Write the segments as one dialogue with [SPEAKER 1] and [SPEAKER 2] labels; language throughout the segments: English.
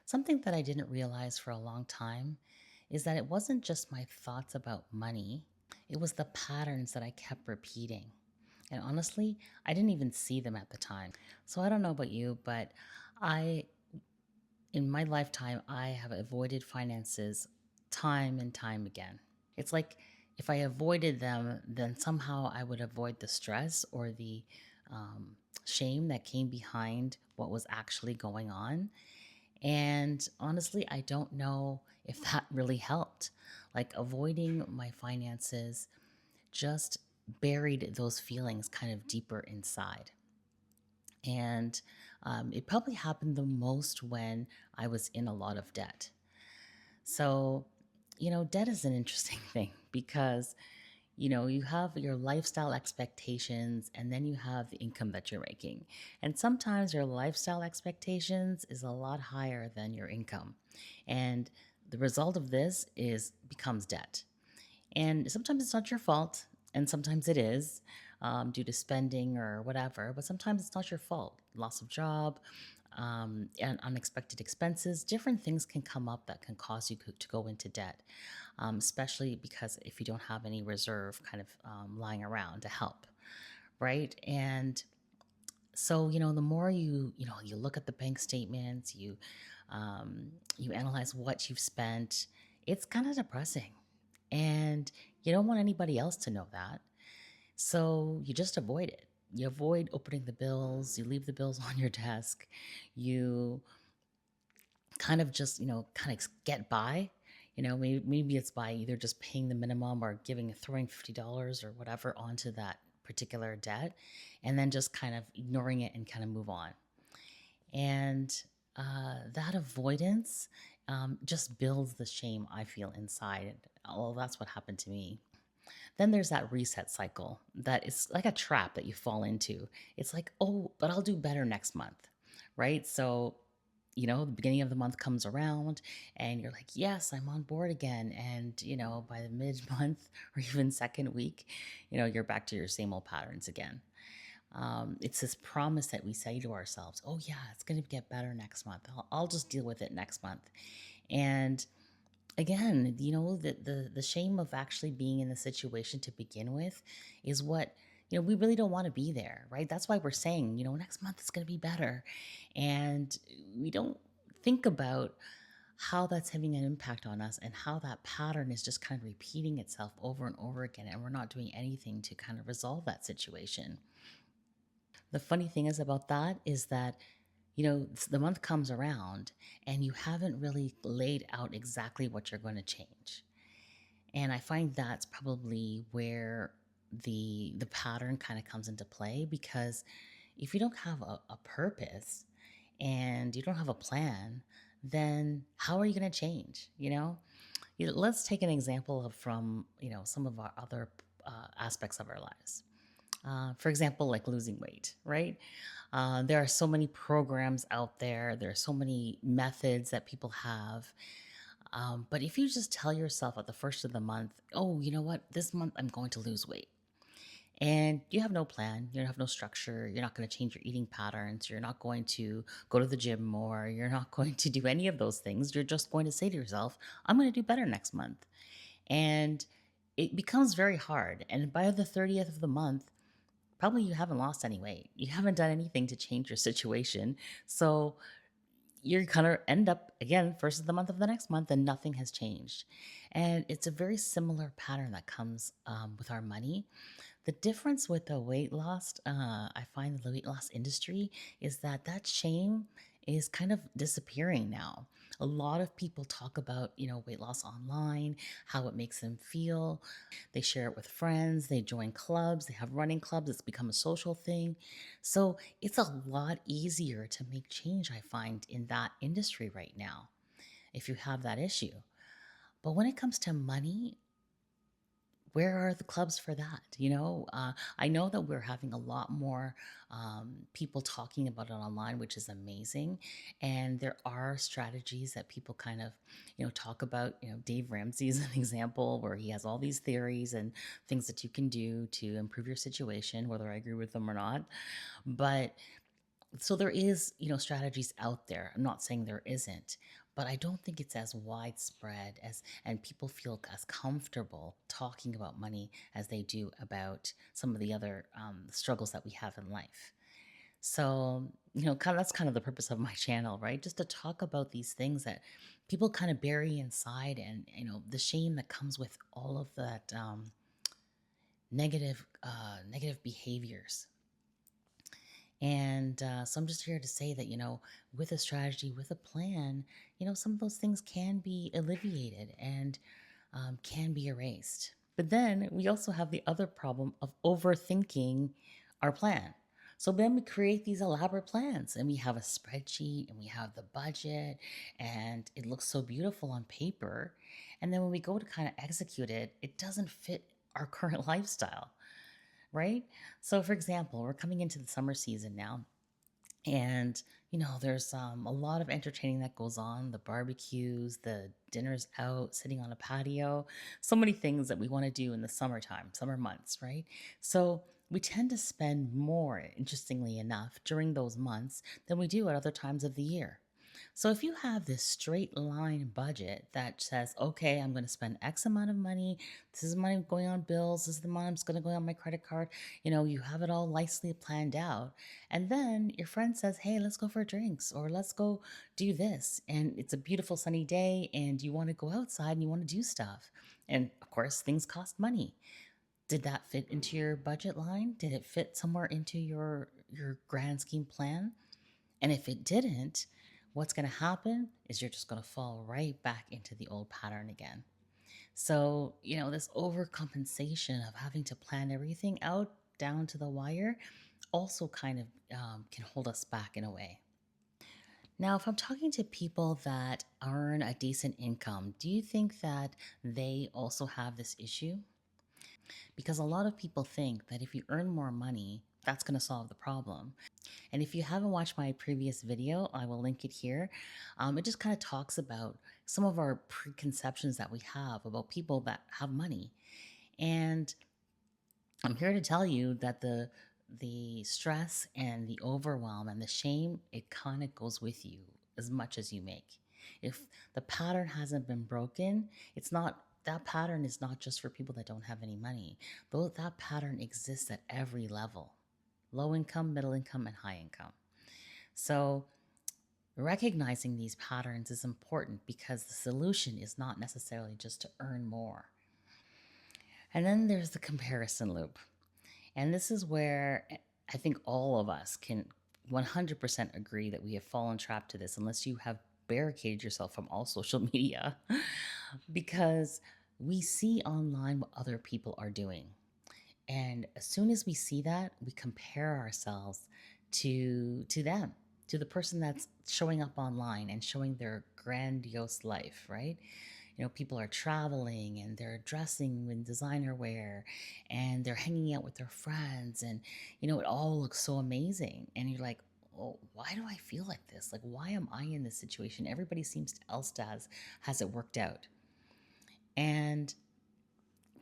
[SPEAKER 1] Something that I didn't realize for a long time is that it wasn't just my thoughts about money, it was the patterns that I kept repeating. And honestly, I didn't even see them at the time. So I don't know about you, but I, in my lifetime, I have avoided finances time and time again. It's like if I avoided them, then somehow I would avoid the stress or the um, shame that came behind what was actually going on. And honestly, I don't know if that really helped. Like avoiding my finances just buried those feelings kind of deeper inside. And it probably happened the most when I was in a lot of debt. So, debt is an interesting thing because you have your lifestyle expectations and then you have the income that you're making. And sometimes your lifestyle expectations is a lot higher than your income. And the result of this is becomes debt. And sometimes it's not your fault, and sometimes it is due to spending or whatever, but sometimes it's not your fault. Loss of job, and unexpected expenses, different things can come up that can cause you to go into debt, especially because if you don't have any reserve kind of lying around to help, right? And so, the more you look at the bank statements, you analyze what you've spent, it's kind of depressing. And you don't want anybody else to know that. So you just avoid it. You avoid opening the bills, you leave the bills on your desk, you kind of just, kind of get by. Maybe it's by either just paying the minimum or throwing $50 or whatever onto that particular debt, and then just kind of ignoring it and kind of move on. And that avoidance just builds the shame I feel inside. Well, that's what happened to me. Then there's that reset cycle that is like a trap that you fall into. It's like, oh, but I'll do better next month, right? So, the beginning of the month comes around and you're like, yes, I'm on board again. And, by the mid month or even second week, you're back to your same old patterns again. It's this promise that we say to ourselves, oh, yeah, it's going to get better next month. I'll just deal with it next month. And again, the shame of actually being in the situation to begin with is what, we really don't want to be there, right? That's why we're saying, next month it's going to be better. And we don't think about how that's having an impact on us and how that pattern is just kind of repeating itself over and over again. And we're not doing anything to kind of resolve that situation. The funny thing is about that is that, the month comes around and you haven't really laid out exactly what you're going to change. And I find that's probably where the pattern kind of comes into play, because if you don't have a purpose and you don't have a plan, then how are you going to change? Let's take an example of from some of our other aspects of our lives. For example, like losing weight, right? There are so many programs out there. There are so many methods that people have. But if you just tell yourself at the first of the month, oh, you know what, this month I'm going to lose weight, and you have no plan, you have no structure, you're not going to change your eating patterns, you're not going to go to the gym more, you're not going to do any of those things. You're just going to say to yourself, I'm going to do better next month. And it becomes very hard. And by the 30th of the month, probably you haven't lost any weight. You haven't done anything to change your situation. So you're gonna end up again first of the month of the next month and nothing has changed. And it's a very similar pattern that comes with our money. The difference with the weight loss, I find the weight loss industry is that shame is kind of disappearing now. A lot of people talk about, weight loss online, how it makes them feel. They share it with friends, they join clubs, they have running clubs, it's become a social thing. So it's a lot easier to make change, I find, in that industry right now, if you have that issue. But when it comes to money, where are the clubs for that? I know that we're having a lot more people talking about it online, which is amazing. And there are strategies that people kind of, talk about. Dave Ramsey is an example where he has all these theories and things that you can do to improve your situation, whether I agree with them or not. But So there is, strategies out there. I'm not saying there isn't, but I don't think it's as widespread as and people feel as comfortable talking about money as they do about some of the other struggles that we have in life. So, that's kind of the purpose of my channel, right? Just to talk about these things that people kind of bury inside, and the shame that comes with all of that negative behaviors. And so I'm just here to say that, with a strategy, with a plan, some of those things can be alleviated and can be erased. But then we also have the other problem of overthinking our plan. So then we create these elaborate plans and we have a spreadsheet and we have the budget and it looks so beautiful on paper. And then when we go to kind of execute it, it doesn't fit our current lifestyle, right? So, for example, we're coming into the summer season now, and there's a lot of entertaining that goes on, the barbecues, the dinners out, sitting on a patio, so many things that we want to do in the summertime, summer months, right? So, we tend to spend more, interestingly enough, during those months than we do at other times of the year. So if you have this straight line budget that says, okay, I'm going to spend X amount of money, this is money going on bills, this is the amount that's going to go on my credit card, you have it all nicely planned out. And then your friend says, hey, let's go for drinks or let's go do this. And it's a beautiful sunny day and you want to go outside and you want to do stuff. And of course, things cost money. Did that fit into your budget line? Did it fit somewhere into your grand scheme plan? And if it didn't, what's going to happen is you're just going to fall right back into the old pattern again. So, this overcompensation of having to plan everything out down to the wire also kind of can hold us back in a way. Now, if I'm talking to people that earn a decent income, do you think that they also have this issue? Because a lot of people think that if you earn more money, that's going to solve the problem. And if you haven't watched my previous video, I will link it here. It just kind of talks about some of our preconceptions that we have about people that have money. And I'm here to tell you that the stress and the overwhelm and the shame, it kind of goes with you as much as you make. If the pattern hasn't been broken, it's not that pattern is not just for people that don't have any money. Though that pattern exists at every level. Low income, middle income, and high income. So, recognizing these patterns is important because the solution is not necessarily just to earn more. And then there's the comparison loop. And this is where I think all of us can 100% agree that we have fallen trapped to this unless you have barricaded yourself from all social media because we see online what other people are doing. And as soon as we see that, we compare ourselves to them, to the person that's showing up online and showing their grandiose life, right? People are traveling and they're dressing in designer wear and they're hanging out with their friends and it all looks so amazing. And you're like, oh, why do I feel like this? Like, why am I in this situation? Everybody seems else has it worked out. And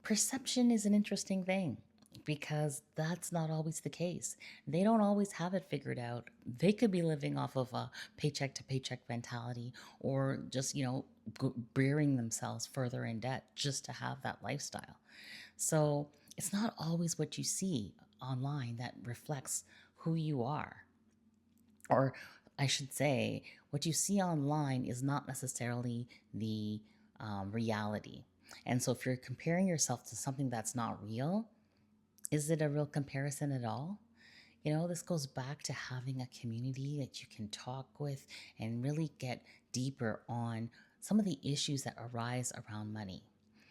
[SPEAKER 1] perception is an interesting thing because that's not always the case. They don't always have it figured out. They could be living off of a paycheck to paycheck mentality or just, burying themselves further in debt just to have that lifestyle. So it's not always what you see online that reflects who you are. Or I should say, what you see online is not necessarily the reality. And so if you're comparing yourself to something that's not real, is it a real comparison at all? This goes back to having a community that you can talk with and really get deeper on some of the issues that arise around money.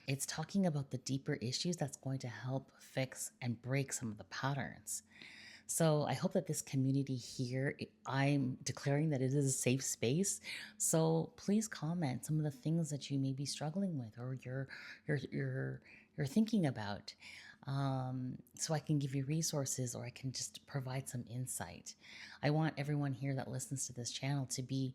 [SPEAKER 1] It's talking about the deeper issues that's going to help fix and break some of the patterns. So I hope that this community here, I'm declaring that it is a safe space. So please comment some of the things that you may be struggling with or you're thinking about. So I can give you resources or I can just provide some insight. I want everyone here that listens to this channel to be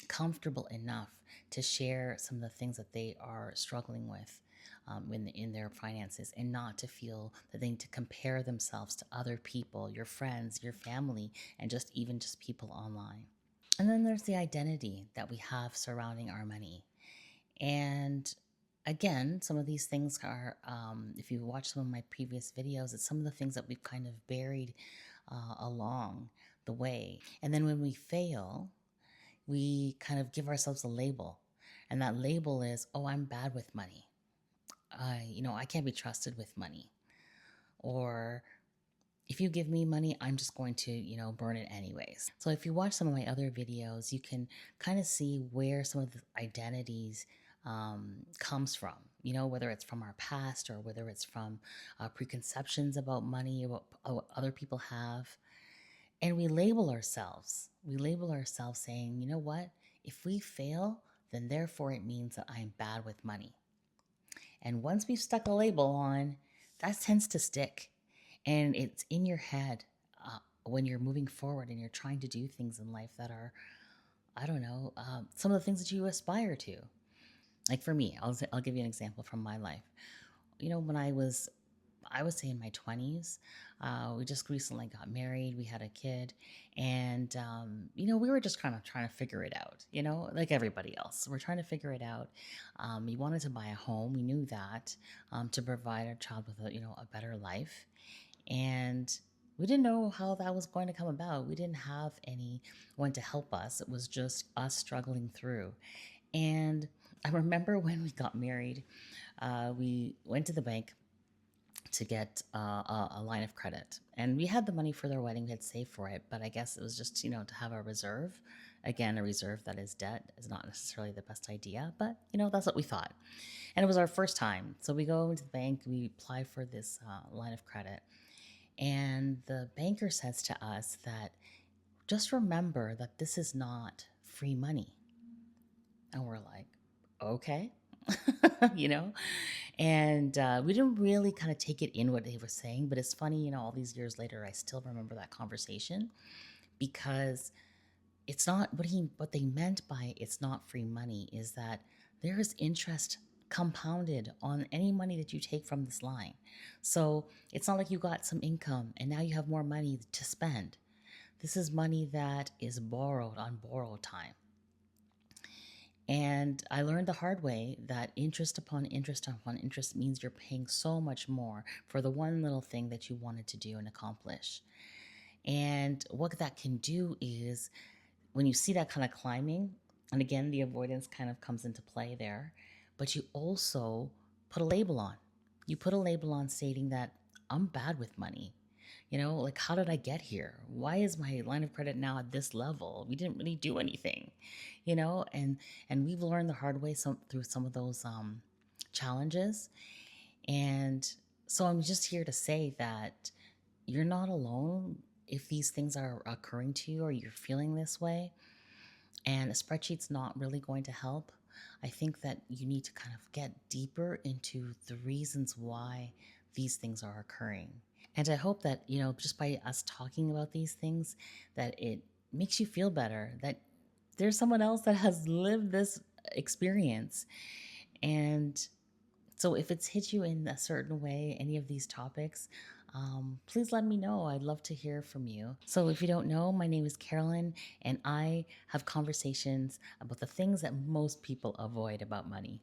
[SPEAKER 1] comfortable enough to share some of the things that they are struggling with. in their finances, and not to feel that they need to compare themselves to other people, your friends, your family, and just even just people online. And then there's the identity that we have surrounding our money. And again, some of these things are, if you watch some of my previous videos, it's some of the things that we've kind of buried along the way. And then when we fail, we kind of give ourselves a label. And that label is, oh, I'm bad with money. I can't be trusted with money. Or if you give me money, I'm just going to, burn it anyways. So if you watch some of my other videos, you can kind of see where some of the identities comes from, whether it's from our past or whether it's from preconceptions about money, what other people have. And we label ourselves. We label ourselves saying, you know what? If we fail, then therefore it means that I am bad with money. And once we've stuck a label on, that tends to stick. And it's in your head when you're moving forward and you're trying to do things in life that are, I don't know, some of the things that you aspire to. Like for me, I'll give you an example from my life. When I would say in my 20s. We just recently got married. We had a kid. And, we were just kind of trying to figure it out, like everybody else. We're trying to figure it out. We wanted to buy a home. We knew that to provide our child with a better life. And we didn't know how that was going to come about. We didn't have anyone to help us. It was just us struggling through. And I remember when we got married, we went to the bank to get a line of credit. And we had the money for their wedding. We had saved for it. But I guess it was just, to have a reserve. Again, a reserve that is debt is not necessarily the best idea. But, that's what we thought. And it was our first time. So we go into the bank. We apply for this line of credit. And the banker says to us that just remember that this is not free money. And we're like, okay. you know? And we didn't really kind of take it in what they were saying, but it's funny, all these years later, I still remember that conversation because it's not what they meant by it's not free money is that there is interest compounded on any money that you take from this line. So it's not like you got some income and now you have more money to spend. This is money that is borrowed on borrowed time. And I learned the hard way that interest upon interest upon interest means you're paying so much more for the one little thing that you wanted to do and accomplish. And what that can do is when you see that kind of climbing, and again, the avoidance kind of comes into play there, but you also put a label on. You put a label on stating that I'm bad with money. Like how did I get here? Why is my line of credit now at this level? We didn't really do anything, and we've learned the hard way through some of those challenges. And so I'm just here to say that you're not alone if these things are occurring to you or you're feeling this way. And a spreadsheet's not really going to help. I think that you need to kind of get deeper into the reasons why these things are occurring. And I hope that, just by us talking about these things, that it makes you feel better, that there's someone else that has lived this experience. And so if it's hit you in a certain way, any of these topics, please let me know. I'd love to hear from you. So if you don't know, my name is Carolyn, and I have conversations about the things that most people avoid about money.